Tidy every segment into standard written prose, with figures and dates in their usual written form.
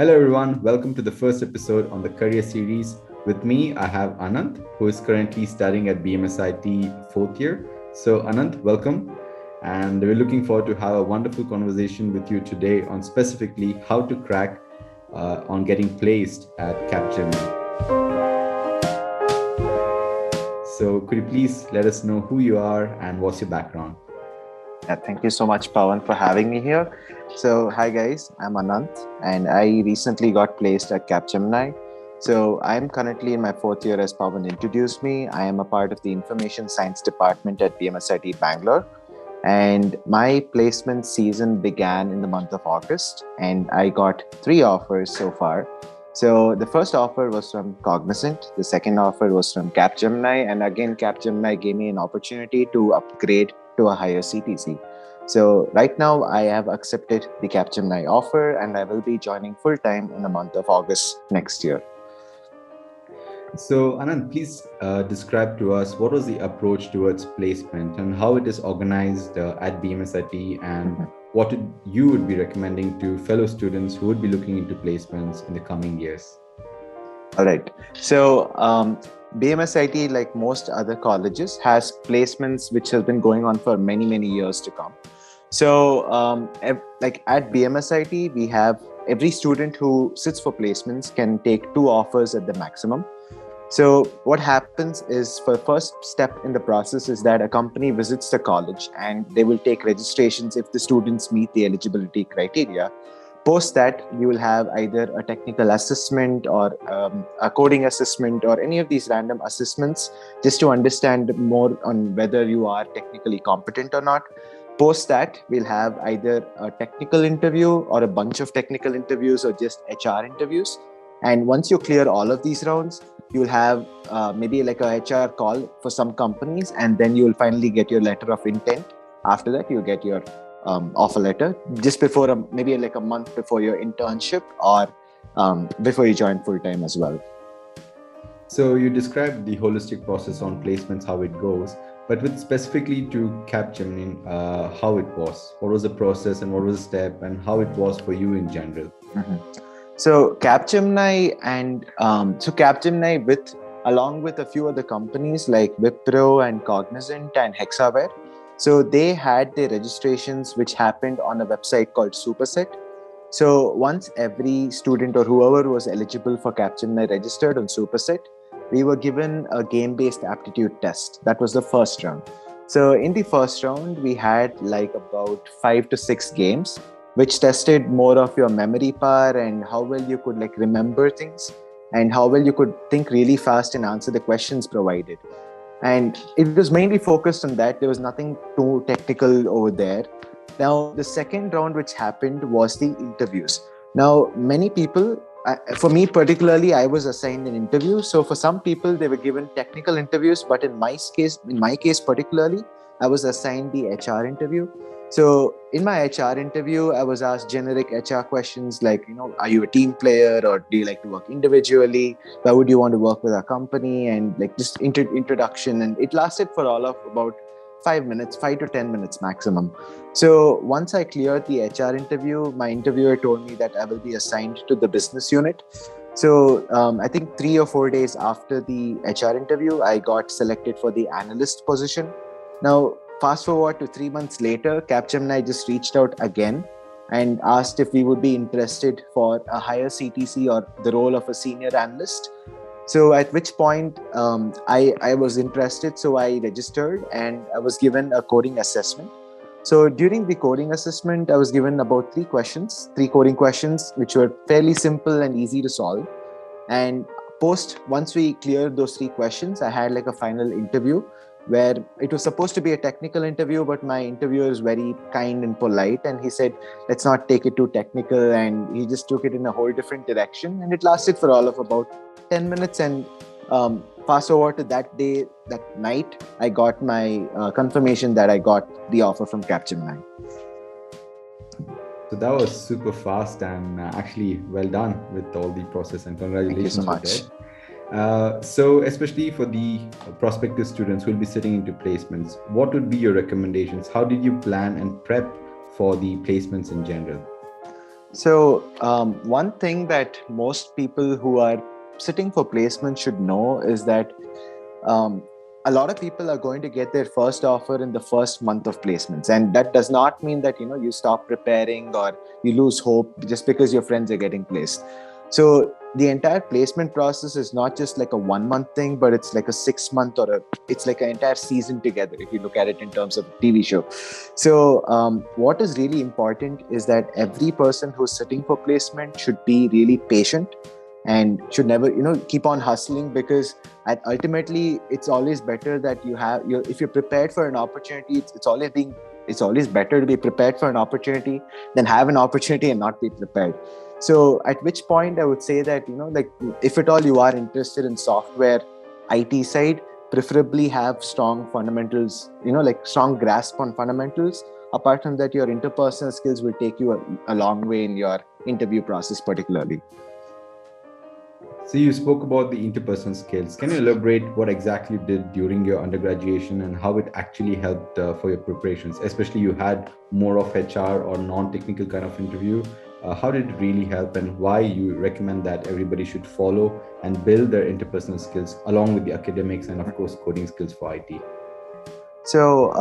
Hello everyone, welcome to the first episode on the career series. With me, I have Anant, who is currently studying at BMSIT fourth year. So Anant, welcome. And we're looking forward to have a wonderful conversation with you today on specifically how to crack on getting placed at Capgemini. So could you please let us know who you are and what's your background? Thank you so much, Pawan, for having me here. So, hi guys, I'm Anant, and I recently got placed at Capgemini. So, I'm currently in my fourth year, as Pawan introduced me. I am a part of the Information Science Department at BMSIT Bangalore, and my placement season began in the month of August, and I got 3 offers so far. So, the first offer was from Cognizant, the second offer was from Capgemini, and again, Capgemini gave me an opportunity to upgrade to a higher CTC. So right now I have accepted the Capgemini offer and I will be joining full-time in the month of August next year. So Anand, please describe to us what was the approach towards placement and how it is organized at BMSIT and what you would be recommending to fellow students who would be looking into placements in the coming years. All right. So BMSIT, like most other colleges, has placements which have been going on for many, many years to come. So like at BMSIT, we have every student who sits for placements can take 2 offers at the maximum. So what happens is, for the first step in the process is that a company visits the college and they will take registrations if the students meet the eligibility criteria. Post that, you will have either a technical assessment or a coding assessment or any of these random assessments just to understand more on whether you are technically competent or not. Post that, we'll have either a technical interview or a bunch of technical interviews or just HR interviews. And once you clear all of these rounds, you'll have maybe like a HR call for some companies, and then you'll finally get your letter of intent. After that, you'll get your offer letter just before maybe like a month before your internship or before you join full-time as well. So you described the holistic process on placements, how it goes, but with specifically to Capgemini, how it was. What was the process and what was the step and how it was for you in general? Mm-hmm. So Capgemini and Capgemini along with a few other companies like Wipro and Cognizant and Hexaware. So they had their registrations which happened on a website called Superset. So once every student or whoever was eligible for Capgemini registered on Superset, we were given a game-based aptitude test. That was the first round. So in the first round, we had like about 5 to 6 games, which tested more of your memory power and how well you could like remember things and how well you could think really fast and answer the questions provided. And it was mainly focused on that. There was nothing too technical over there. Now, the second round which happened was the interviews. Now, many people, for me particularly, I was assigned an interview. So for some people, they were given technical interviews, but in my case particularly, I was assigned the HR interview. So in my HR interview, I was asked generic HR questions like, are you a team player or do you like to work individually? Why would you want to work with our company? And like just introduction. And it lasted for all of about 5 to 10 minutes maximum. So once I cleared the HR interview, my interviewer told me that I will be assigned to the business unit. So I think 3 or 4 days after the HR interview, I got selected for the analyst position. Now, fast forward to 3 months later, Capgemini just reached out again and asked if we would be interested for a higher CTC or the role of a senior analyst. So at which point I was interested, so I registered and I was given a coding assessment. So during the coding assessment, I was given about 3 coding questions, which were fairly simple and easy to solve. And once we cleared those 3 questions, I had like a final interview where it was supposed to be a technical interview, but my interviewer is very kind and polite. And he said, let's not take it too technical. And he just took it in a whole different direction. And it lasted for all of about 10 minutes. And fast forward to that night, I got my confirmation that I got the offer from Capgemini. So that was super fast and actually well done with all the process, and congratulations. Thank you so much. So especially for the prospective students who will be sitting into placements, what would be your recommendations? How did you plan and prep for the placements in general? So, one thing that most people who are sitting for placement should know is that um, a lot of people are going to get their first offer in the first month of placements, and that does not mean that you stop preparing or you lose hope just because your friends are getting placed. So the entire placement process is not just like a 1 month thing, but it's like a 6 month it's like an entire season together if you look at it in terms of a TV show. So what is really important is that every person who's sitting for placement should be really patient and should never keep on hustling, because ultimately it's always better that if you're prepared for an opportunity, it's always better to be prepared for an opportunity than have an opportunity and not be prepared. So at which point I would say that like, if at all you are interested in software IT side, preferably have strong fundamentals, like strong grasp on fundamentals. Apart from that, your interpersonal skills will take you a long way in your interview process particularly. So you spoke about the interpersonal skills. Can you elaborate what exactly you did during your undergraduation and how it actually helped for your preparations? Especially you had more of HR or non-technical kind of interview. How did it really help, and why you recommend that everybody should follow and build their interpersonal skills along with the academics and of course coding skills for IT? So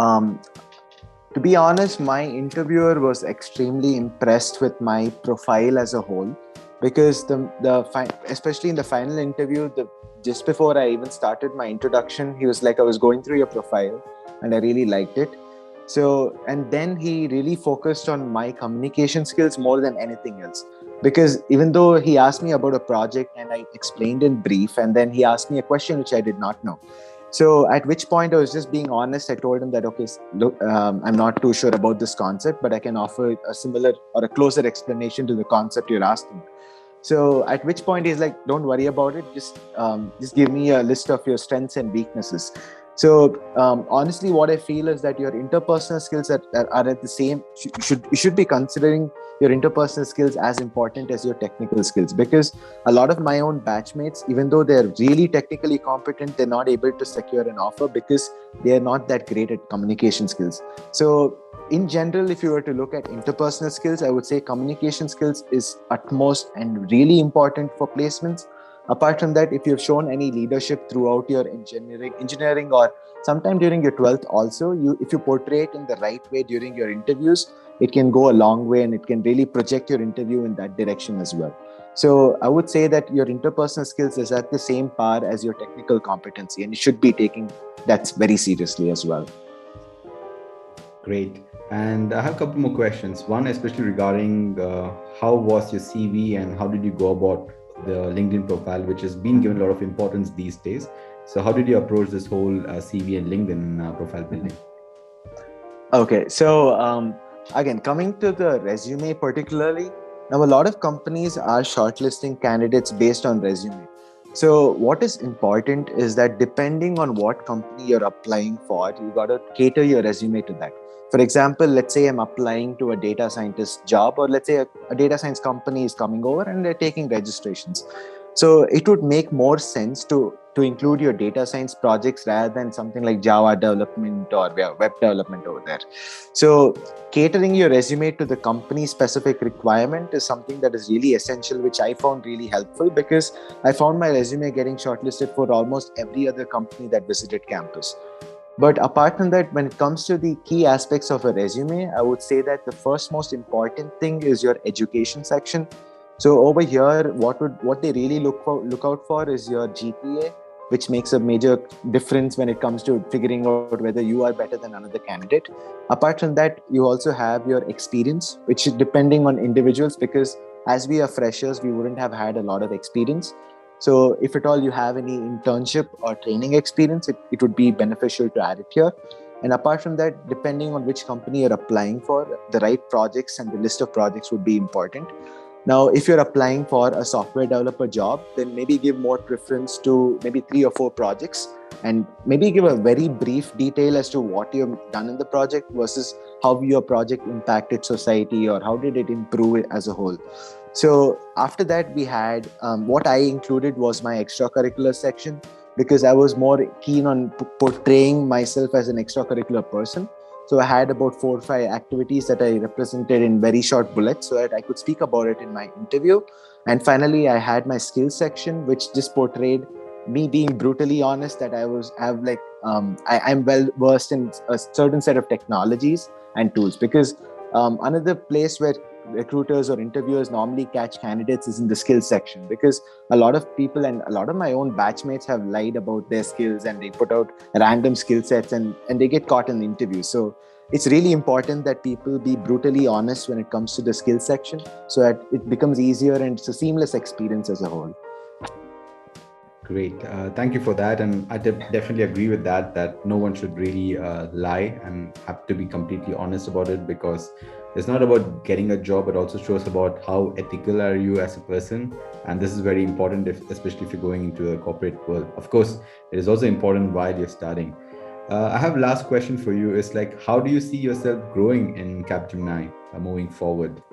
to be honest, my interviewer was extremely impressed with my profile as a whole, because especially in the final interview, just before I even started my introduction, he was like, I was going through your profile and I really liked it. So, and then he really focused on my communication skills more than anything else. Because even though he asked me about a project and I explained in brief, and then he asked me a question which I did not know. So at which point I was just being honest. I told him that, okay, look, I'm not too sure about this concept, but I can offer a similar or a closer explanation to the concept you're asking. So at which point he's like, don't worry about it. Just give me a list of your strengths and weaknesses. So honestly, what I feel is that your interpersonal skills are at the same. You should be considering your interpersonal skills as important as your technical skills, because a lot of my own batchmates, even though they're really technically competent, they're not able to secure an offer because they are not that great at communication skills. So in general, if you were to look at interpersonal skills, I would say communication skills is utmost and really important for placements. Apart from that, if you've shown any leadership throughout your engineering or sometime during your 12th also, if you portray it in the right way during your interviews, it can go a long way and it can really project your interview in that direction as well. So I would say that your interpersonal skills is at the same par as your technical competency, and you should be taking that very seriously as well. Great. And I have a couple more questions. One, especially regarding how was your CV and how did you go about the LinkedIn profile, which has been given a lot of importance these days. So, how did you approach this whole CV and LinkedIn profile building? Okay, so again, coming to the resume particularly, now a lot of companies are shortlisting candidates based on resume. So what is important is that depending on what company you're applying for, you got to cater your resume to that. For example, let's say I'm applying to a data scientist job, or let's say a data science company is coming over and they're taking registrations. So it would make more sense to include your data science projects rather than something like Java development or web development over there. So catering your resume to the company specific requirement is something that is really essential, which I found really helpful, because I found my resume getting shortlisted for almost every other company that visited campus. But apart from that, when it comes to the key aspects of a resume, I would say that the first most important thing is your education section. So over here, what they really look out for is your GPA, which makes a major difference when it comes to figuring out whether you are better than another candidate. Apart from that, you also have your experience, which is depending on individuals, because as we are freshers, we wouldn't have had a lot of experience. So if at all you have any internship or training experience, it would be beneficial to add it here. And apart from that, depending on which company you're applying for, the right projects and the list of projects would be important. Now, if you're applying for a software developer job, then maybe give more preference to maybe 3 or 4 projects, and maybe give a very brief detail as to what you've done in the project versus how your project impacted society or how did it improve it as a whole. So after that, we had what I included was my extracurricular section, because I was more keen on portraying myself as an extracurricular person. So I had about 4 or 5 activities that I represented in very short bullets so that I could speak about it in my interview. And finally, I had my skills section, which just portrayed me being brutally honest that I'm well versed in a certain set of technologies and tools. Because another place where recruiters or interviewers normally catch candidates is in the skills section, because a lot of people and a lot of my own batchmates have lied about their skills and they put out random skill sets and they get caught in the interview. So it's really important that people be brutally honest when it comes to the skills section so that it becomes easier and it's a seamless experience as a whole. Great. Thank you for that. And I definitely agree with that, that no one should really lie and have to be completely honest about it, because it's not about getting a job, it also shows about how ethical are you as a person. And this is very important, especially if you're going into the corporate world. Of course, it is also important while you're studying. I have last question for you. Is like, how do you see yourself growing in Capgemini moving forward?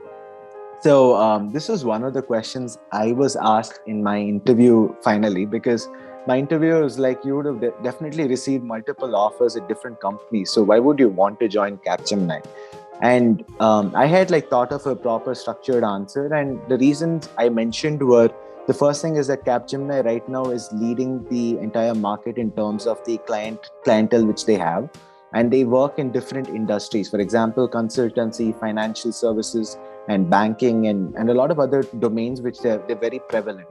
So this was one of the questions I was asked in my interview finally, because my interviewer was like, you would have definitely received multiple offers at different companies. So why would you want to join Capgemini? And I had thought of a proper structured answer. And the reasons I mentioned were, the first thing is that Capgemini right now is leading the entire market in terms of the clientele which they have. And they work in different industries. For example, consultancy, financial services, and banking, and a lot of other domains which they're very prevalent.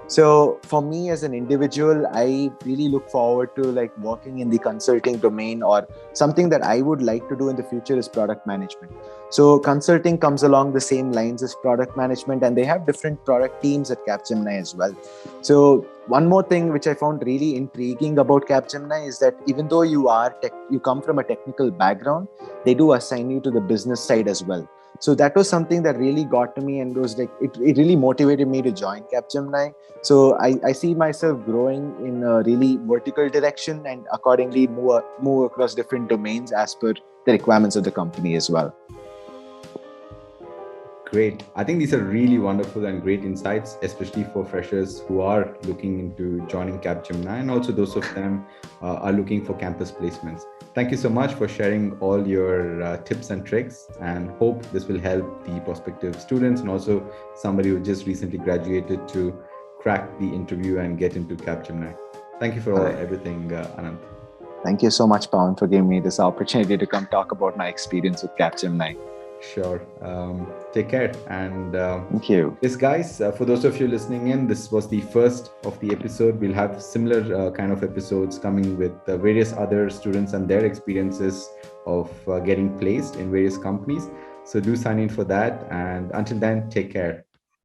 So for me as an individual, I really look forward to working in the consulting domain, or something that I would like to do in the future is product management. So consulting comes along the same lines as product management, and they have different product teams at Capgemini as well. So one more thing which I found really intriguing about Capgemini is that even though you come from a technical background, they do assign you to the business side as well. So that was something that really got to me, and was it really motivated me to join Capgemini. So I see myself growing in a really vertical direction, and accordingly move across different domains as per the requirements of the company as well. Great. I think these are really wonderful and great insights, especially for freshers who are looking into joining Capgemini, and also those of them are looking for campus placements. Thank you so much for sharing all your tips and tricks, and hope this will help the prospective students and also somebody who just recently graduated to crack the interview and get into Capgemini. Thank you for everything, Anand. Thank you so much, Pawan, for giving me this opportunity to come talk about my experience with Capgemini. Sure. Take care. And thank you. Yes, guys, for those of you listening in, this was the first of the episode. We'll have similar kind of episodes coming with various other students and their experiences of getting placed in various companies. So do sign in for that. And until then, take care.